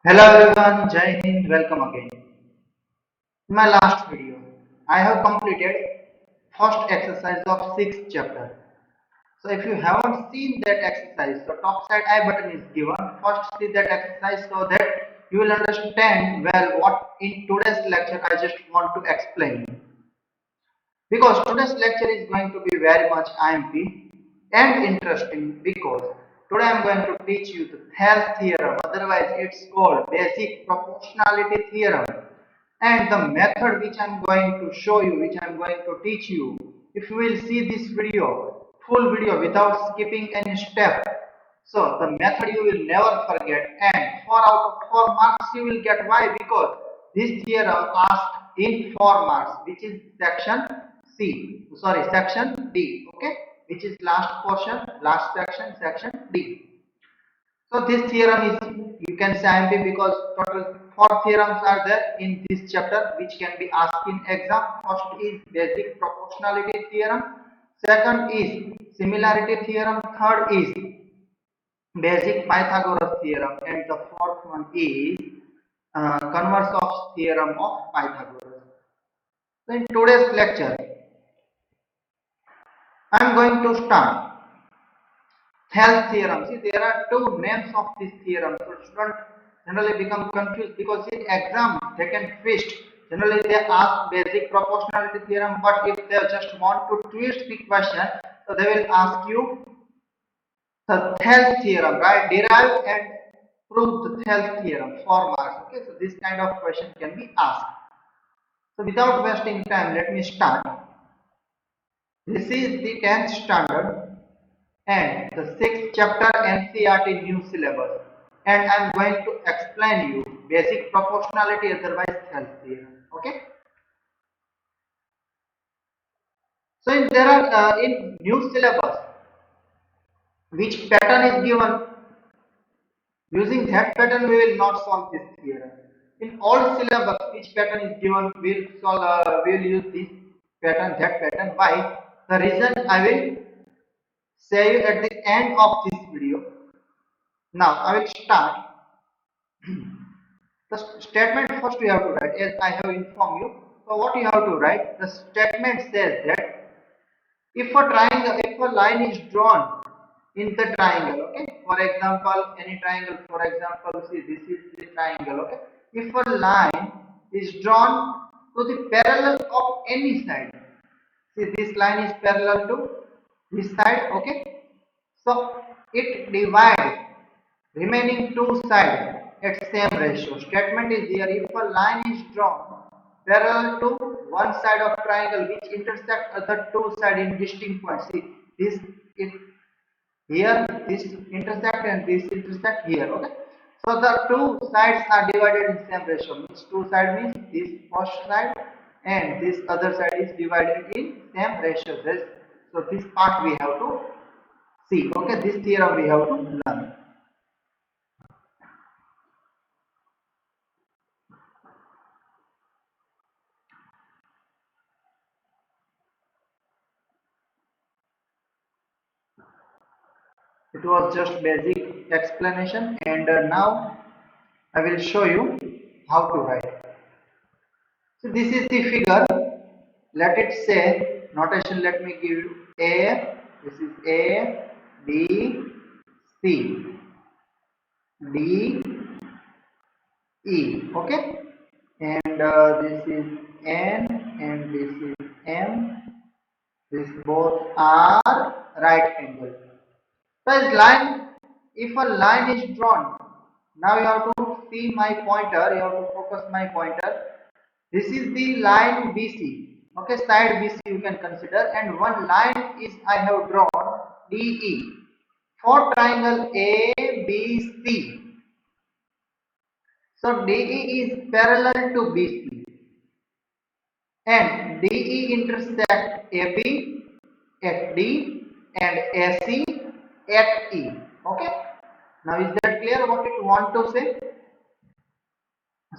Hello everyone, Jai Hind, welcome again. In my last video, I have completed first exercise of 6th chapter. So if you haven't seen that exercise, the top side I button is given. First see that exercise so that you will understand well what in today's lecture I just want to explain. Because today's lecture is going to be very much IMP and interesting because today I am going to teach you the Thales theorem, otherwise it's called basic proportionality theorem, and the method which I am going to show you, which I am going to teach you. If you will see this video, full video without skipping any step, so the method you will never forget, and 4 out of 4 marks you will get. Why? Because this theorem asked in 4 marks, which is section section D, okay, which is last portion, last section, section D. So this theorem is, you can say IMP because total 4 theorems are there in this chapter which can be asked in exam. First is basic proportionality theorem, second is similarity theorem, third is basic Pythagoras theorem, and the fourth one is converse of theorem of Pythagoras. So in today's lecture, I am going to start Thales theorem. See, there are two names of this theorem, so students generally become confused because in exam they can twist. Generally they ask basic proportionality theorem, but if they just want to twist the question, so they will ask you the Thales theorem, right? Derive and prove the Thales theorem, 4 marks. Okay, so this kind of question can be asked. So without wasting time, let me start. This is the 10th standard and the 6th chapter NCERT new syllabus, and I am going to explain you basic proportionality, otherwise Thales theorem. Okay. So in there are in new syllabus, which pattern is given. Using that pattern, we will not solve this theorem. In all syllabus, which pattern is given, we will use this pattern, that pattern. Why? The reason I will say you at the end of this video. Now I will start. The statement first you have to write, as I have informed you. So what you have to write? The statement says that if a line is drawn in the triangle, okay, for example, any triangle, for example, see, this is the triangle, okay, if a line is drawn to the parallel of any side, see, this line is parallel to this side, okay, so it divides remaining two sides at same ratio. Statement is here: if a line is drawn parallel to one side of triangle which intersect other two sides in distinct points. See, this is here, this intersect and this intersect here. Okay. So the two sides are divided in same ratio. Means two side means this first side and this other side is divided in same ratio. So this part we have to see. Okay, this theorem we have to learn. It was just basic explanation, and now I will show you how to write. So this is the figure. Let it say notation. Let me give you A. This is A, B, C, D, E. Okay, and this is N, and this is M. These both are right angle. So if a line is drawn, now you have to see my pointer, you have to focus my pointer. This is the line BC, okay, side BC you can consider, and one line is I have drawn DE for triangle ABC. So DE is parallel to BC and DE intersect AB at D and AC at E. Okay. Now is that clear what it want to say?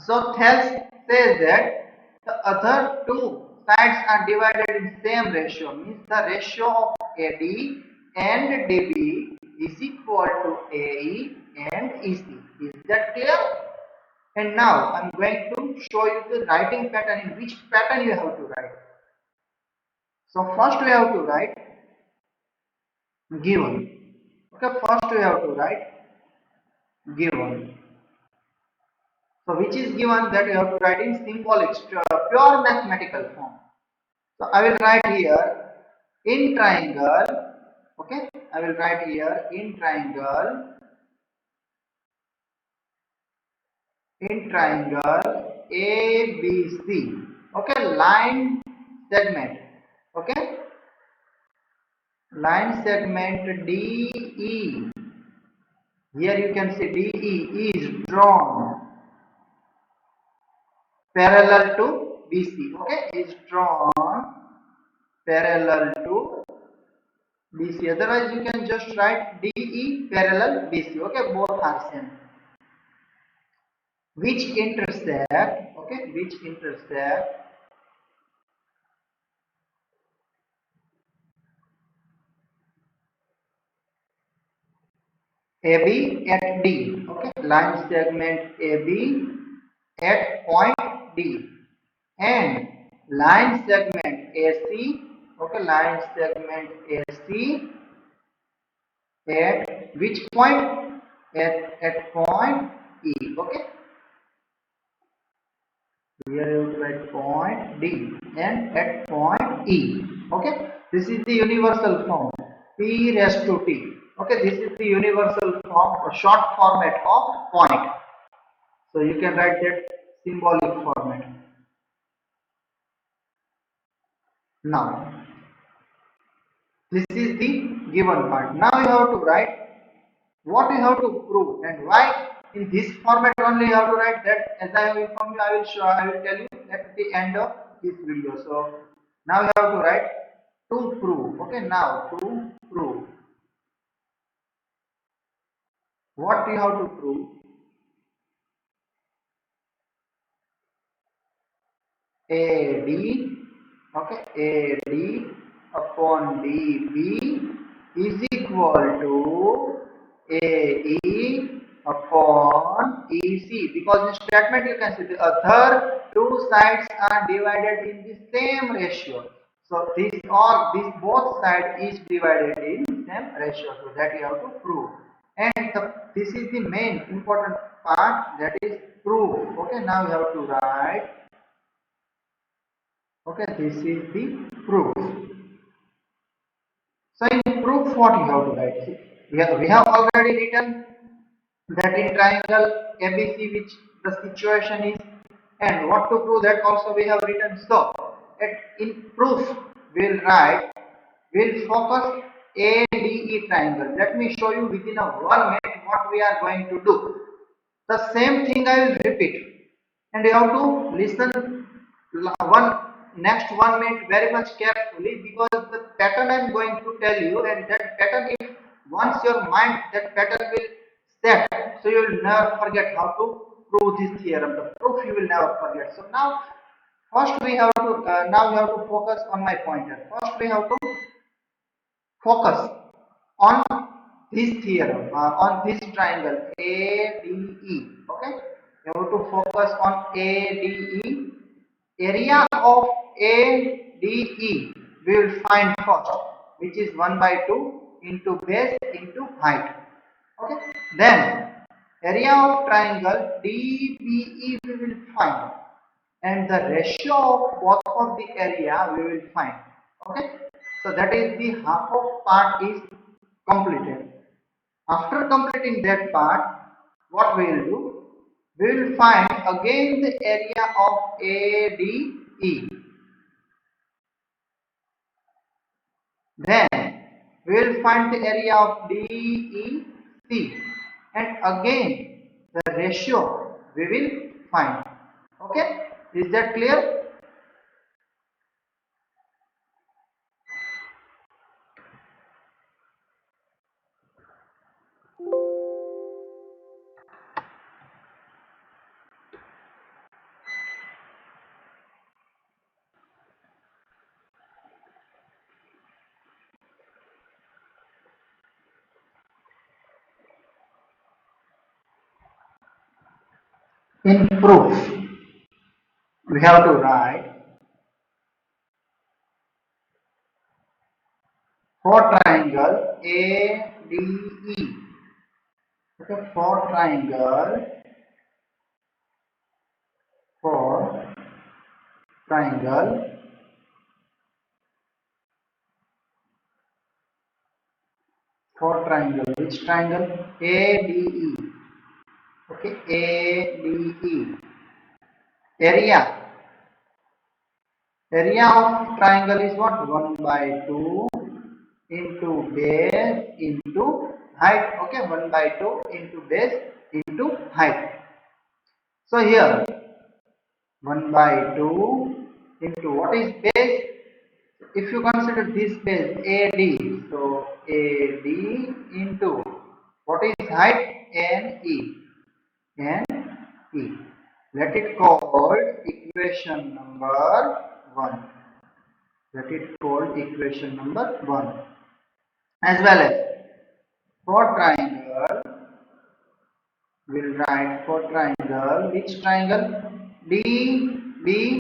So Thales says that the other two sides are divided in same ratio, means the ratio of AD and DB is equal to AE and EC. Is that clear? And now I'm going to show you the writing pattern, in which pattern you have to write. So first we have to write given. Okay, first we have to write given. So which is given, that you have to write in symbolic, pure mathematical form. So I will write here in triangle. Okay, I will write here in triangle. In triangle ABC. Okay, line segment. Okay, line segment DE. Here you can see DE is drawn parallel to BC. Okay, is drawn parallel to BC. Otherwise, you can just write DE parallel BC. Okay, both are same. Which intersect. Okay, which intersect AB at D. Okay, line segment AB at point D, and line segment AC. Okay, line segment AC at which point? At point E. Okay, here you write point D and at point E. Okay, this is the universal form P raised to T. Okay, this is the universal form or short format of point. So you can write that symbolic format. Now this is the given part. Now you have to write what you have to prove and why. In this format only you have to write that. As I have informed you, I will tell you at the end of this video. So now you have to write to prove. Okay, now to prove. What you have to prove? AD, okay, AD upon DB is equal to AE upon EC, because in statement you can see the other two sides are divided in the same ratio. So this both side is divided in same ratio. So that you have to prove. And this is the main important part, that is proof. Okay, now you have to write. Okay, this is the proof. So in proof, what you have to write? See, we have already written that in triangle ABC which the situation is, and what to prove, that also we have written. So in proof we'll write, we'll focus ADE triangle. Let me show you within a 1 minute what we are going to do. The same thing I will repeat, and you have to listen next 1 minute very much carefully, because the pattern I am going to tell you, and that pattern, if once your mind that pattern will set, so you will never forget how to prove this theorem. The proof you will never forget. So now first we have to now you have to focus on my pointer. First we have to focus on this theorem, on this triangle ADE. Okay, you have to focus on ADE. Area of ADE we will find first, which is 1 by 2 into base into height. Okay, then area of triangle DBE we will find, and the ratio of both of the area we will find. Okay, so that is the half of part is completed. After completing that part, what we will do? We will find again the area of ADE. Then we will find the area of DEC, and again the ratio we will find. Okay, is that clear? In proof, we have to write for triangle ADE. Okay, for triangle which triangle? ADE. Okay, ADE. Area of triangle is what? 1 by 2 into base into height. Okay, 1 by 2 into base into height. So here 1 by 2 into what is base? If you consider this base AD, so AD into what is height? NE. NE. Let it called equation number 1. Let it called equation number 1. As well as for triangle, we'll write for triangle, which triangle? DBE.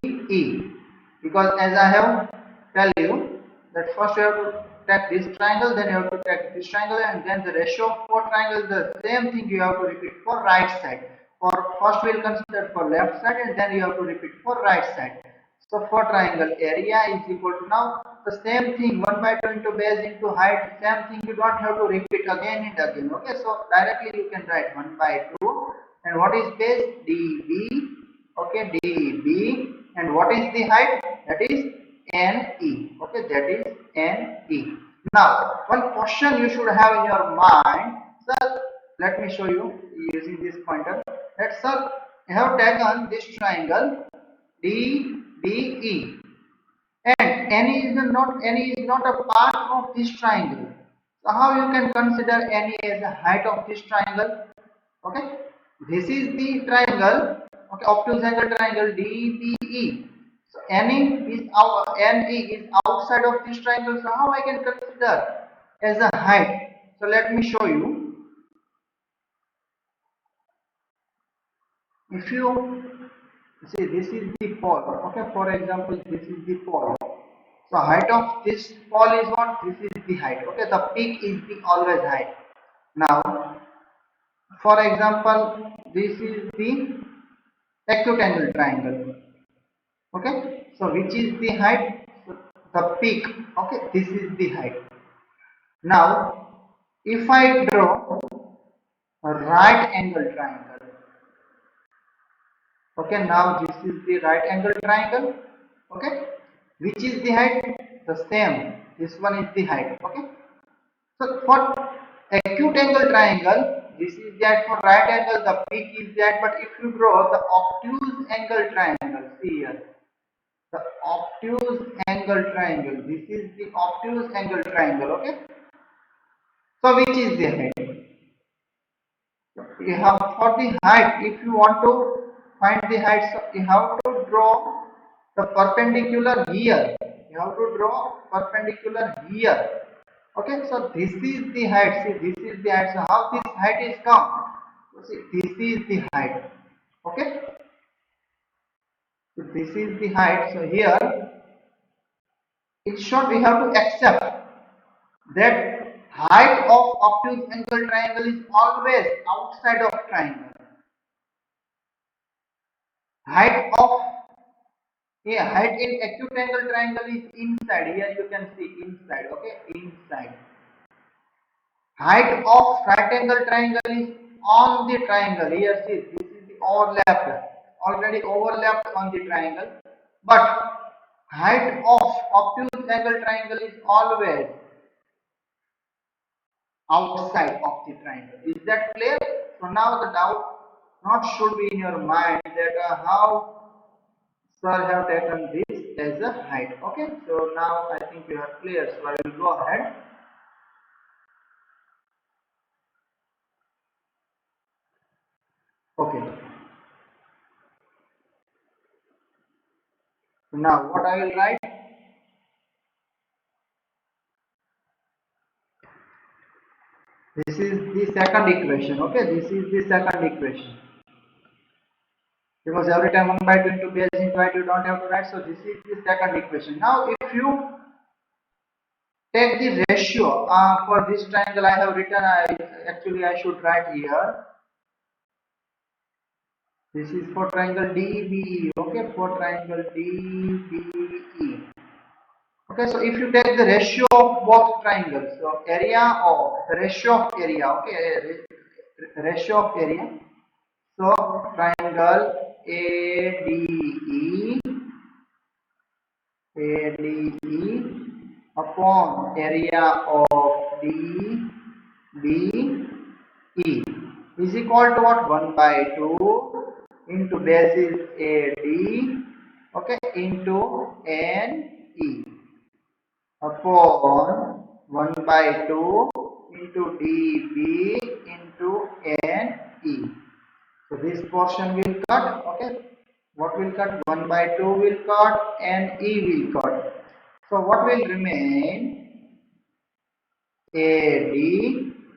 Because as I have tell you that first you have to take this triangle, then you have to take this triangle, and then the ratio for triangle is the same thing you have to repeat for right side. For first we will consider for left side, and then you have to repeat for right side. So for triangle, area is equal to, now the same thing, 1 by 2 into base into height, same thing, you don't have to repeat again and again. Okay, so directly you can write 1 by 2, and what is base? DB. Okay, DB, and what is the height? That is NE. Okay, that is NE. Now, one question you should have in your mind, sir, let me show you using this pointer. That, sir, I have taken this triangle DBE, and NE is not a part of this triangle. So how you can consider NE as the height of this triangle? Okay, this is the triangle. Okay, obtuse angle triangle DBE. So NE is outside of this triangle. So how I can consider as a height? So let me show you. If you see, this is the pole. Okay, for example, this is the pole. So height of this pole is what? This is the height. Okay, the peak is the always height. Now, for example, this is the acute angle triangle. Okay, so which is the height? So the peak. Okay, this is the height. Now, if I draw a right angle triangle, okay, now this is the right angle triangle. Okay, which is the height? The same. This one is the height. Okay, so for acute angle triangle, this is that. For right angle, the peak is that. But if you draw the obtuse angle triangle, see here, the obtuse angle triangle. This is the obtuse angle triangle. Okay. So which is the height? You have for the height. If you want to find the height, so you have to draw the perpendicular here. You have to draw perpendicular here. Okay. So this is the height. See, this is the height. So how this height is come? So see, this is the height. Okay. So this is the height. So here, in short, we have to accept that height of obtuse angle triangle is always outside of triangle. Height of height in acute angle triangle is inside. Here you can see inside. Okay, inside. Height of right angle triangle is on the triangle. Here see, this is the overlapped, already overlapped on the triangle. But height of obtuse angle triangle is always outside of the triangle. Is that clear? So now the doubt not should be in your mind that how sir have taken this as a height. Okay, so now I think you are clear. So I will go ahead. Okay. So now what I will write? This is the second equation. Okay, this is the second equation. because every time 1 by 2 into base into height you don't have to write. So this is the second equation. Now if you take the ratio for this triangle, I have written, actually I should write here. This is for triangle DBE. Okay, for triangle DBE. Okay, so if you take the ratio of both triangles, so area of the ratio of area, okay, ratio of area. So triangle ADE upon area of DBE is equal to what? 1 by 2 into basis AD, okay, into NE upon 1 by 2 into DB into NE. So this portion will cut, okay. What will cut? 1 by 2 will cut and E will cut. So what will remain? AD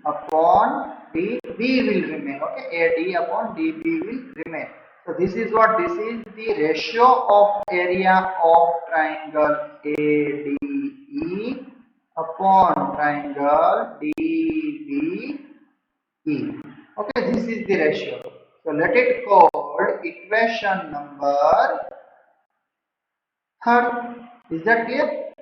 upon DB will remain, okay. AD upon DB will remain. So this is what? This is the ratio of area of triangle ADE upon triangle DBE. Okay, this is the ratio. So let it called equation number third. Is that clear?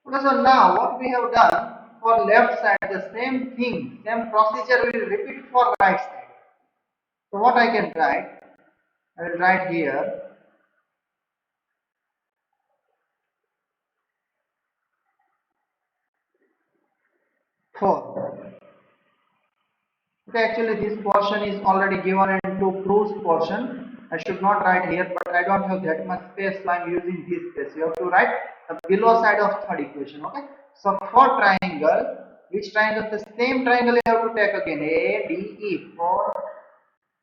Okay, so now what we have done for left side, the same thing, same procedure will repeat for right side. So what I can write? I will write here 4. Okay, actually this portion is already given into proofs portion. I should not write here, but I don't have that much space, so I am using this space. You have to write the below side of third equation. Okay. So for triangle, which triangle? The same triangle you have to take again. ADE. For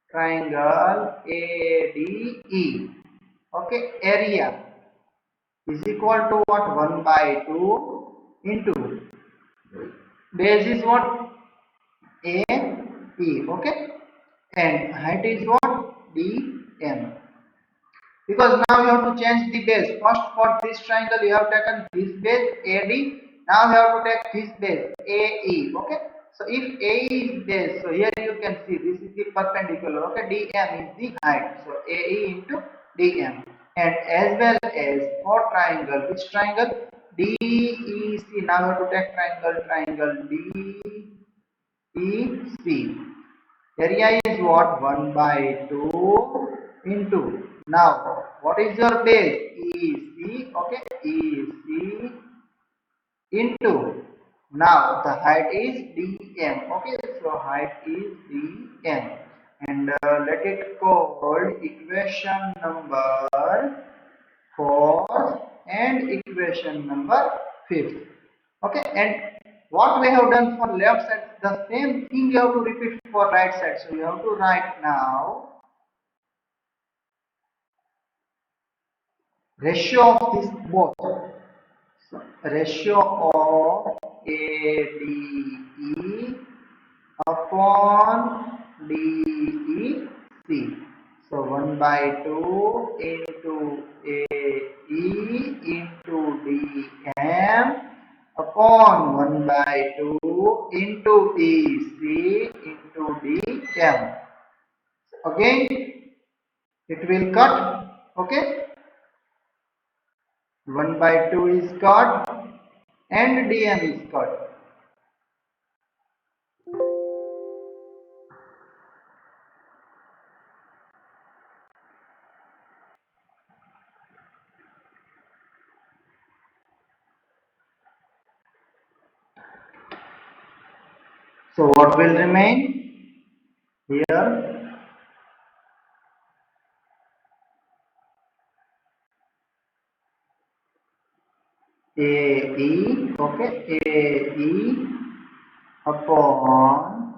triangle ADE. Okay. Area is equal to what? 1 by 2 into base is what? A E, okay, and height is what? DM. Because now you have to change the base. First for this triangle you have taken this base AD. Now you have to take this base AE. Okay. So if AE is base, so here you can see this is the perpendicular. Okay. DM is the height. So AE into DM. And as well as for triangle, which triangle? DEC. Now you have to take triangle DEC. Area is what? 1 by 2 into. Now, what is your base? EC. Okay, EC into. Now, the height is DM. Okay, so height is DM. And let it called equation number 4 and equation number 5. Okay, and what we have done for left side, the same thing you have to repeat for right side. So you have to write now ratio of this both. So, ratio of ADE upon DEC. So 1 by 2 into AE into DM upon 1 by 2 into EC into DM. Again it will cut, okay. 1 by 2 is cut and DM is cut. So what will remain here? AE, okay, AE upon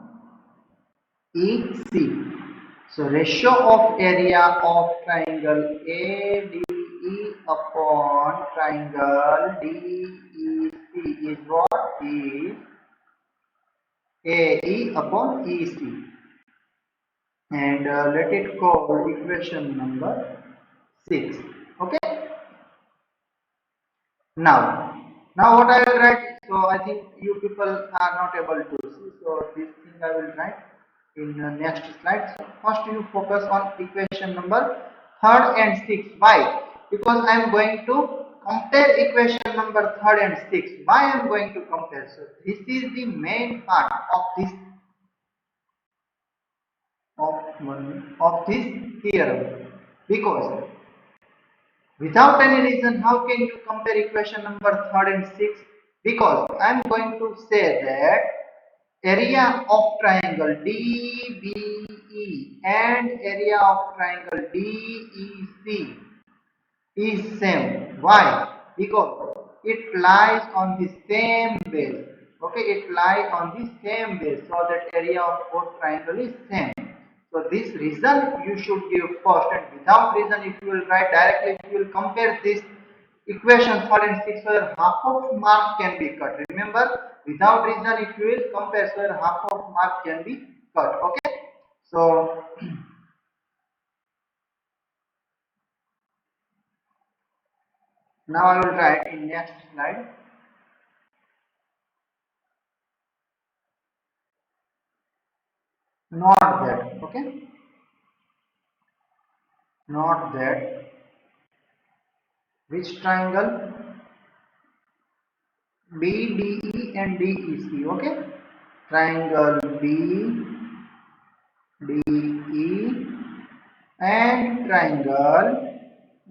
EC. So ratio of area of triangle ADE upon triangle DEC is what? Is AE upon EC. and let it call equation number 6. Okay. Now what I will write, so I think you people are not able to see, so this thing I will write in the next slide. So first you focus on equation number 3rd and 6th. Why? Because I am going to compare equation number 3rd and 6th. Why I am going to compare? So this is the main part of this this theorem, because without any reason, how can you compare equation number 3rd and 6th? Because I am going to say that area of triangle DBE and area of triangle DEC is same. Why? Because it lies on the same base. Okay, it lies on the same base, so that area of both triangle is same. So this reason you should give first, and without reason if you will write directly, if you will compare this equation 3rd and 6th, so your half of mark can be cut. Remember, without reason if you will compare, so your half of mark can be cut. Okay, so now I will write in next slide. Not that. Okay, not that. Which triangle? BDE and DEC. Okay, triangle BDE and triangle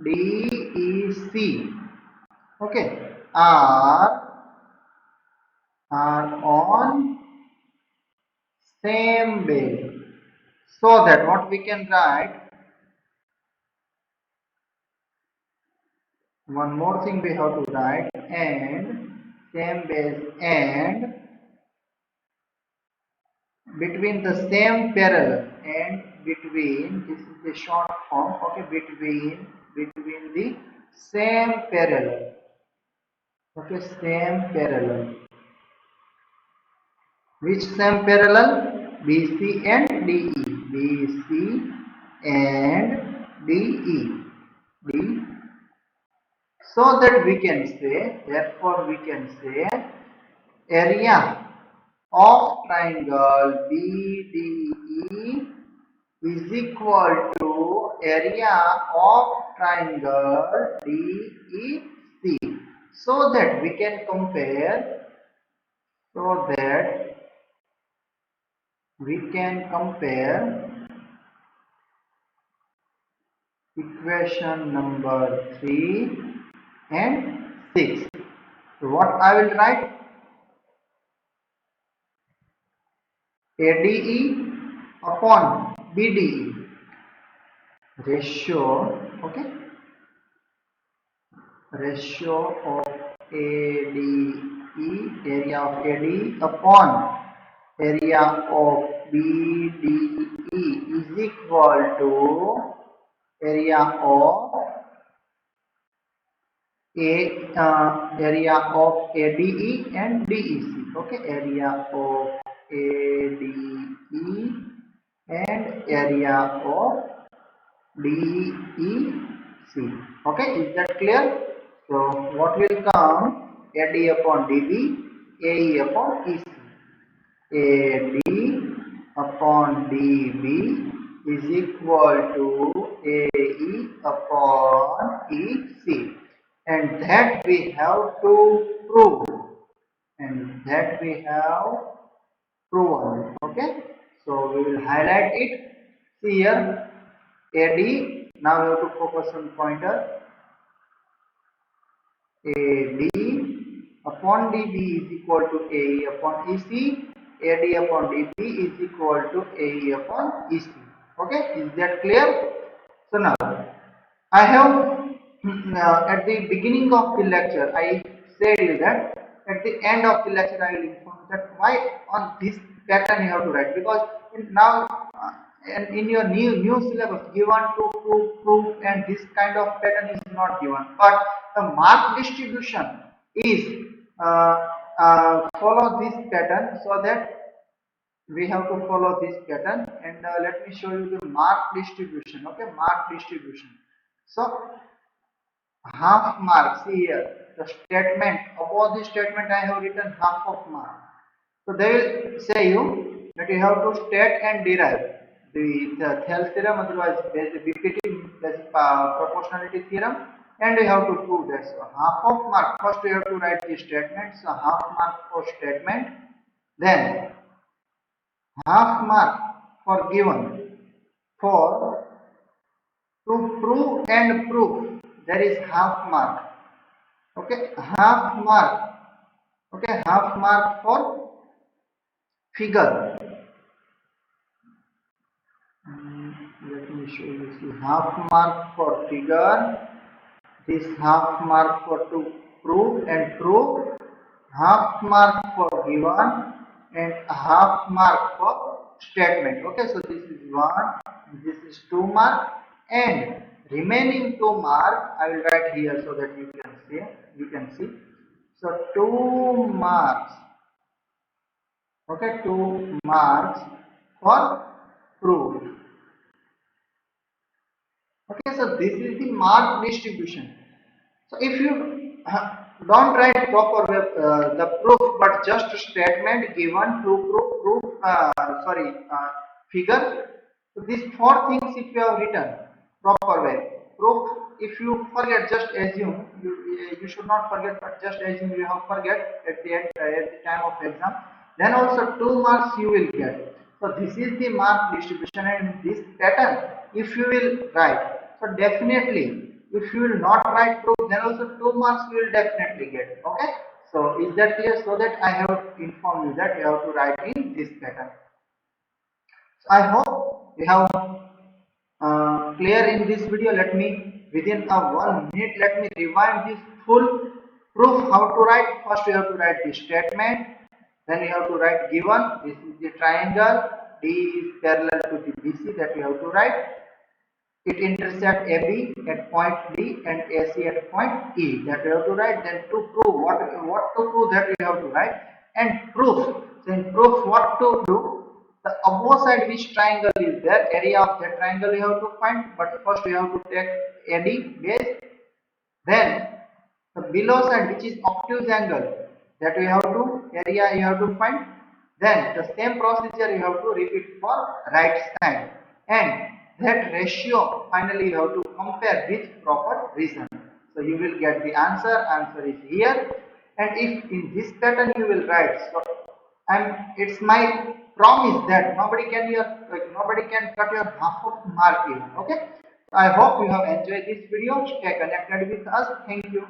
DEC. Okay, are on same base. So that what we can write, one more thing we have to write, and same base, and between the same parallel, and between, this is the short form. Okay, between the same parallel. Okay, same parallel. Which same parallel? BC and DE. BC and DE. D. So that we can say, therefore we can say, area of triangle BDE is equal to area of triangle DEC. So that we can compare, so that we can compare equation number 3 and 6. So what I will write? ADE upon BDE ratio. Okay, ratio of ADE, area of ADE upon area of BDE is equal to area of area of ADE and DEC. Okay, area of ADE and area of DEC. Okay, is that clear? So what will come? AD upon DB, AE upon EC. AD upon DB is equal to AE upon EC, and that we have to prove, and that we have proven. Okay, so we will highlight it. See here, AD. Now we have to focus on pointer. AD upon DB is equal to AE upon EC. AD upon DB is equal to AE upon EC. Okay, is that clear? So now I have at the beginning of the lecture I said you that at the end of the lecture I will inform that why on this pattern you have to write, because now and in your new syllabus given to prove, and this kind of pattern is not given, but the mark distribution is follow this pattern, so that we have to follow this pattern, and let me show you the mark distribution. Okay, mark distribution. So half mark, see here the statement, above the statement I have written half of mark. So they will say you that you have to state and derive the Thales theorem, otherwise BPT, basic proportionality theorem, and you have to prove that. So half of mark, first you have to write the statement, so half mark for statement, then half mark for given, for to prove and proof there is half mark. Okay, half mark. Okay, half mark for figure. Let me show you. See, half mark for figure. This half mark for to prove and prove. Half mark for given and half mark for statement. Okay, so this is 1, this is 2 mark, and remaining 2 mark I will write here so that you can see. So 2 marks. Okay, 2 marks for proof. Okay, so this is the mark distribution. So if you don't write proper the proof, but just statement given to figure. So these 4 things if you have written proper way. Proof, if you forget, just assume, you should not forget, but just assume you have forget at the end, at the time of exam, then also 2 marks you will get. So this is the mark distribution, and this pattern if you will write, so definitely if you will not write proof, then also 2 marks you will definitely get. Okay, so is that clear? So that I have informed you that you have to write in this pattern. So I hope you have clear in this video. Let me within a 1 minute let me rewind this full proof how to write. First you have to write the statement, then you have to write given, this is the triangle, D is parallel to the BC, that you have to write. It intersects AB at point D and AC at point E, that you have to write. Then to prove, what to prove, that you have to write. And proof, so in proof what to do, the above side which triangle is there, area of that triangle you have to find, but first you have to take AD base, then the below side which is obtuse angle, that you have to, area you have to find, then the same procedure you have to repeat for right side, and that ratio finally you have to compare with proper reason. So you will get the answer is here. And if in this pattern you will write, so and it's my promise that nobody can cut your half of mark even. Okay, I hope you have enjoyed this video. Stay connected with us. Thank you.